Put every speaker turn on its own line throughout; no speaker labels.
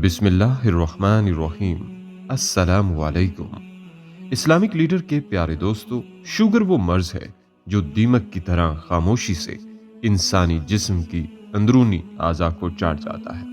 बिस्मिल्लाहिर्रहमानिर्रहीम। अस्सलामु अलैकुम। इस्लामिक लीडर के प्यारे दोस्तों, शुगर वो मर्ज है जो दीमक की तरह खामोशी से इंसानी जिस्म की अंदरूनी आज़ा को चाट जाता है,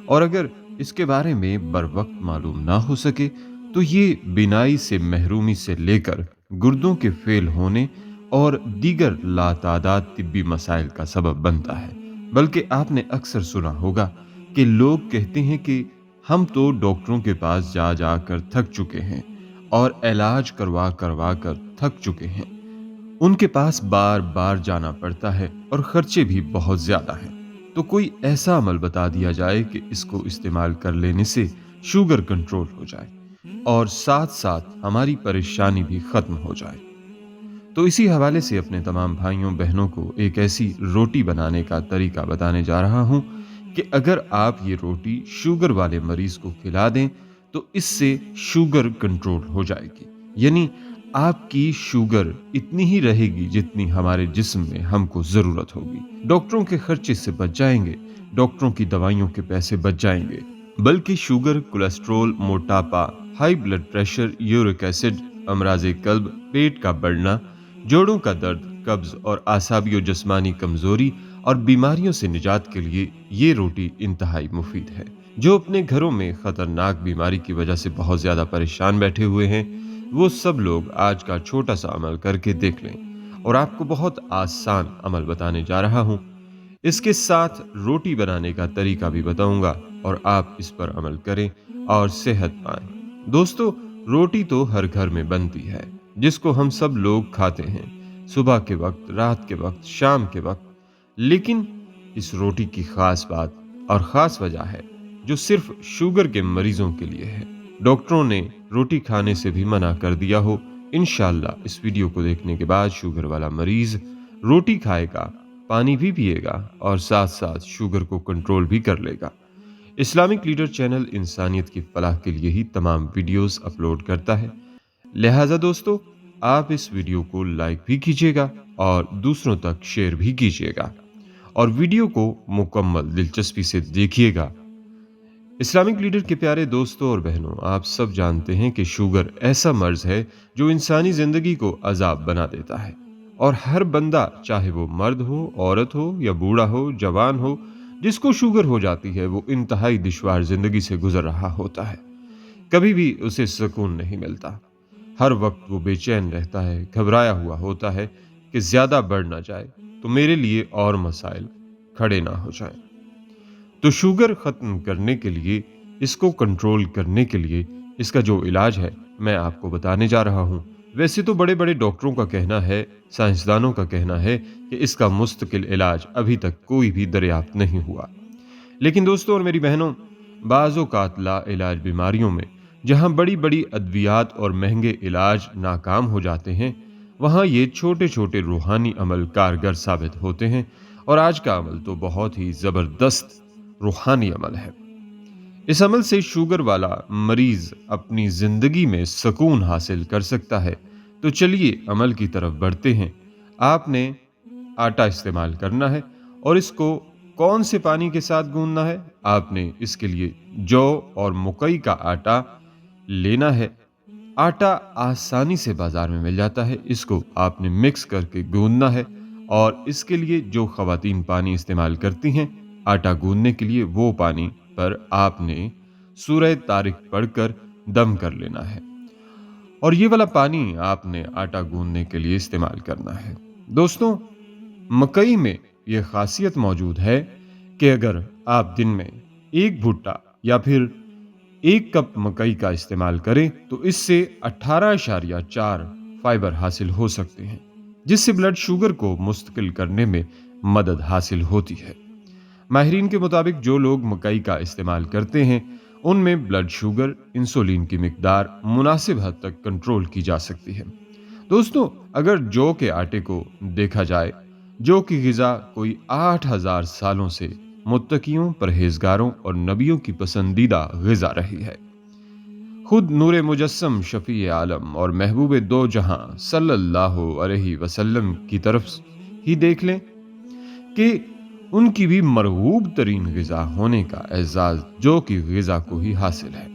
और अगर इसके बारे में बर वक्त मालूम ना हो सके तो ये बीनाई से महरूमी से लेकर गुर्दों के फेल होने और दीगर लातादाद तिब्बी मसाइल का सबब बनता है। बल्कि आपने अक्सर सुना होगा कि लोग कहते हैं कि हम तो डॉक्टरों के पास जा जाकर थक चुके हैं और इलाज करवा करवा कर थक चुके हैं। उनके पास बार बार जाना पड़ता है और खर्चे भी बहुत ज्यादा हैं। तो कोई ऐसा अमल बता दिया जाए कि इसको इस्तेमाल कर लेने से शुगर कंट्रोल हो जाए और साथ साथ हमारी परेशानी भी खत्म हो जाए। तो इसी हवाले से अपने तमाम भाइयों बहनों को एक ऐसी रोटी बनाने का तरीका बताने जा रहा हूं कि अगर आप ये रोटी शुगर वाले मरीज को खिला दें तो इससे शुगर कंट्रोल हो जाएगी। यानी आपकी शुगर इतनी ही रहेगी जितनी हमारे जिस्म में हमको जरूरत होगी। डॉक्टरों के खर्चे से बच जाएंगे, डॉक्टरों की दवाइयों के पैसे बच जाएंगे। बल्कि शुगर, कोलेस्ट्रॉल, मोटापा, high blood pressure, uric acid, अमराज कल्ब, पेट का बढ़ना, जोड़ों का दर्द, कब्ज और आसाबी और जिस्मानी कमजोरी और बीमारियों से निजात के लिए ये रोटी इंतहाई मुफीद है। जो अपने घरों में खतरनाक बीमारी की वजह से बहुत ज्यादा परेशान बैठे हुए हैं, वो सब लोग आज का छोटा सा अमल करके देख लें। और आपको बहुत आसान अमल बताने जा रहा हूं। इसके साथ रोटी बनाने का तरीका भी बताऊंगा और आप इस पर अमल करें और सेहत पाएं। दोस्तों, रोटी तो हर घर में बनती है, जिसको हम सब लोग खाते हैं, सुबह के वक्त, रात के वक्त, शाम के वक्त। लेकिन इस रोटी की खास बात और खास वजह है जो सिर्फ शुगर के मरीजों के लिए है। डॉक्टरों ने रोटी खाने से भी मना कर दिया हो। इंशाअल्लाह इस वीडियो को देखने के बाद शुगर वाला मरीज रोटी खाएगा, पानी भी पिएगा और साथ साथ शुगर को कंट्रोल भी कर लेगा। इस्लामिक लीडर चैनल इंसानियत की फलाह के लिए ही तमाम वीडियोस अपलोड करता है। लिहाजा दोस्तों, आप इस वीडियो को लाइक भी कीजिएगा और दूसरों तक शेयर भी कीजिएगा और वीडियो को मुकम्मल दिलचस्पी से देखिएगा। इस्लामिक लीडर के प्यारे दोस्तों और बहनों, आप सब जानते हैं कि शुगर ऐसा मर्ज है जो इंसानी जिंदगी को अजाब बना देता है। और हर बंदा, चाहे वो मर्द हो, औरत हो या बूढ़ा हो, जवान हो, जिसको शुगर हो जाती है वो इंतहाई दुश्वार जिंदगी से गुजर रहा होता है। कभी भी उसे सुकून नहीं मिलता। हर वक्त वो बेचैन रहता है, घबराया हुआ होता है कि ज्यादा बढ़ ना जाए तो मेरे लिए और मसाइल खड़े ना हो जाएं। तो शुगर खत्म करने के लिए, इसको कंट्रोल करने के लिए इसका जो इलाज है मैं आपको बताने जा रहा हूं। वैसे तो बड़े बड़े डॉक्टरों का कहना है, साइंसदानों का कहना है कि इसका मुस्तकिल इलाज अभी तक कोई भी दरियाफ्त नहीं हुआ। लेकिन दोस्तों और मेरी बहनों, बाज़-औक़ात ला इलाज बीमारियों में जहां बड़ी बड़ी अद्वियात और महंगे इलाज नाकाम हो जाते हैं, वहां ये छोटे छोटे रूहानी अमल कारगर साबित होते हैं। और आज का अमल तो बहुत ही जबरदस्त रूहानी अमल है। इस अमल से शुगर वाला मरीज अपनी जिंदगी में सुकून हासिल कर सकता है। तो चलिए अमल की तरफ बढ़ते हैं। आपने आटा इस्तेमाल करना है और इसको कौन से पानी के साथ गूंदना है? आपने इसके लिए जौ और मकई का आटा लेना है। आटा आसानी से बाजार में मिल जाता है। इसको आपने मिक्स करके गूंदना है। और इसके लिए जो खवातीन पानी इस्तेमाल करती हैं आटा गूंदने के लिए, वो पानी पर आपने सूरह तारिक पढ़कर दम कर लेना है। और ये वाला पानी आपने आटा गूंदने के लिए इस्तेमाल करना है। दोस्तों, मकई में यह खासियत मौजूद है कि अगर आप दिन में एक भुट्टा या फिर एक कप मकई का इस्तेमाल करें तो इससे 18.4 फाइबर हासिल हो सकते हैं, जिससे ब्लड शुगर को मुस्तकिल करने में मदद हासिल होती है। माहिरीन के मुताबिक जो लोग मकई का इस्तेमाल करते हैं उनमें ब्लड शुगर, इंसुलिन की मिकदार मुनासिब हद तक कंट्रोल की जा सकती है। दोस्तों, अगर जौ के आटे को देखा जाए, जौ की गिजा कोई 8000 सालों से मुत्तकियों, परहेजगारों और नबियों की पसंदीदा गिजा रही है। खुद नूरे मुजस्सम, शफी आलम और महबूब दो जहां सल्लल्लाहु अलैहि वसल्लम की तरफ ही देख लें कि उनकी भी मरगूब तरीन ग़िज़ा होने का एजाज़ जौ की ग़िज़ा को ही हासिल है।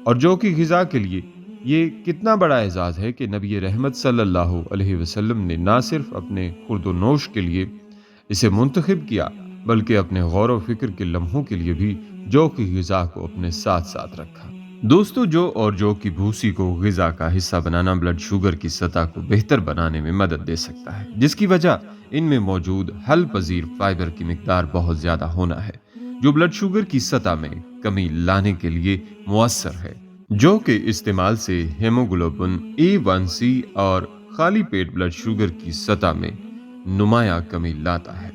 और जौ की ग़िज़ा के लिए ये कितना बड़ा एजाज़ है कि नबी रहमत सल्लल्लाहु अलैहि वसल्लम ने ना सिर्फ अपने खुर्द-ओ-नोश के लिए इसे मुंतखब किया, बल्कि अपने गौर व फिक्र के लम्हों के लिए भी जौ की ग़िज़ा को अपने साथ साथ रखा। दोस्तों, जौ और जौ की भूसी को ग़िज़ा का हिस्सा बनाना ब्लड शुगर की सतह को बेहतर बनाने में मदद दे सकता है, जिसकी वजह इनमें मौजूद हल पजीर फाइबर की मिकदार बहुत ज्यादा होना है, जो ब्लड शुगर की सतह में कमी लाने के लिए मुअस्सर है। जौ के इस्तेमाल से हेमोग्लोबिन A1C और खाली पेट ब्लड शुगर की सतह में नुमाया कमी लाता है।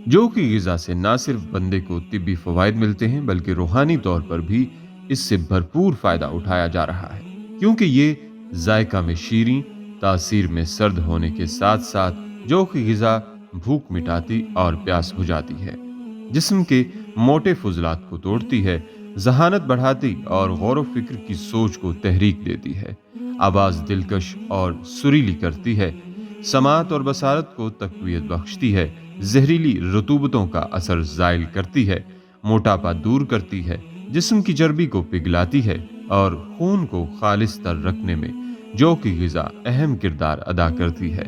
जौ की ग़िज़ा से न सिर्फ बंदे को तिब्बी फवायद मिलते हैं, बल्कि रूहानी तौर पर भी इससे भरपूर फायदा उठाया जा रहा है, क्योंकि ये जायका में शीरीं, तासीर में सर्द होने के साथ साथ जौ की ग़िज़ा भूख मिटाती और प्यास बुझाती है, जिस्म के मोटे फुजलात को तोड़ती है, ज़हानत बढ़ाती और गौर व फिक्र की सोच को तहरीक देती है, आवाज़ दिलकश और सुरीली करती है, समात और बसारत को तक़वियत बख्शती है, जहरीली रतूबतों का असर ज़ाइल करती है, मोटापा दूर करती है, जिस्म की चर्बी को पिघलाती है और खून को खालिस तर रखने में जौ की ग़िज़ा अहम किरदार अदा करती है।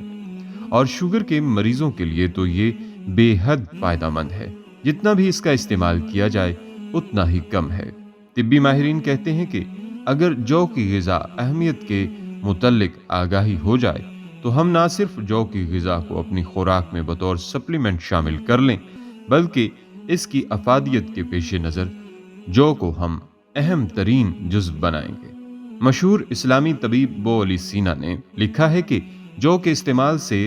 और शुगर के मरीजों के लिए तो ये बेहद फायदेमंद है। जितना भी इसका इस्तेमाल किया जाए उतना ही कम है। तिब्बी माहिरीन कहते हैं कि अगर जौ की ग़िज़ा अहमियत के मुतल्लिक आगाही हो जाए तो हम ना सिर्फ जौ की ग़िज़ा को अपनी खुराक में बतौर सप्लीमेंट शामिल कर लें, बल्कि इसकी अफादियत के पेश नज़र जौ को हम अहम तरीन जुज़्व बनाएंगे। मशहूर इस्लामी तबीब बो अली सीना ने लिखा है कि जौ के इस्तेमाल से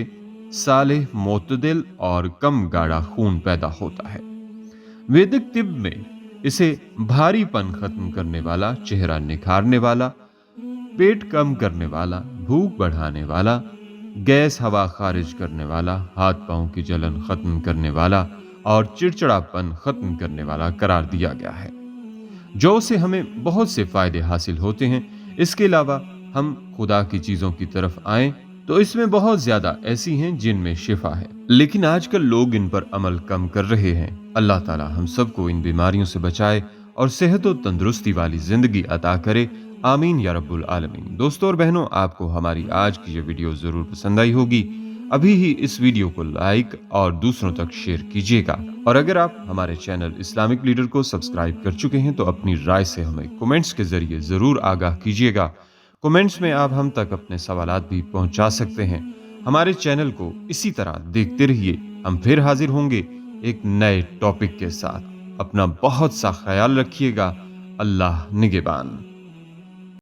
सालेह, मोतदिल और कम गाढ़ा खून पैदा होता है। वैदिक तिब में इसे भारीपन खत्म करने वाला, चेहरा निखारने वाला, पेट कम करने वाला, भूख बढ़ाने वाला, गैस हवा खारिज करने वाला, हाथ पांव की जलन खत्म करने वाला और चिड़चिड़ापन खत्म करने वाला करार दिया गया है। जौ से हमें बहुत से फायदे हासिल होते हैं। इसके अलावा हम खुदा की चीजों की तरफ आएं तो इसमें बहुत ज्यादा ऐसी हैं जिनमें शिफा है, लेकिन आजकल लोग इन पर अमल कम कर रहे हैं। अल्लाह ताला हम सबको इन बीमारियों से बचाए और सेहत और तंदुरुस्ती वाली जिंदगी अता करे। आमीन या रब्बुल आलमीन। दोस्तों और बहनों, आपको हमारी आज की ये वीडियो जरूर पसंद आई होगी। अभी ही इस वीडियो को लाइक और दूसरों तक शेयर कीजिएगा। और अगर आप हमारे चैनल इस्लामिक लीडर को सब्सक्राइब कर चुके हैं तो अपनी राय से हमें कमेंट्स के जरिए जरूर आगाह कीजिएगा। कमेंट्स में आप हम तक अपने सवालात भी पहुंचा सकते हैं। हमारे चैनल को इसी तरह देखते रहिए। हम फिर हाजिर होंगे एक नए टॉपिक के साथ। अपना बहुत सा ख्याल रखिएगा। अल्लाह निगहबान।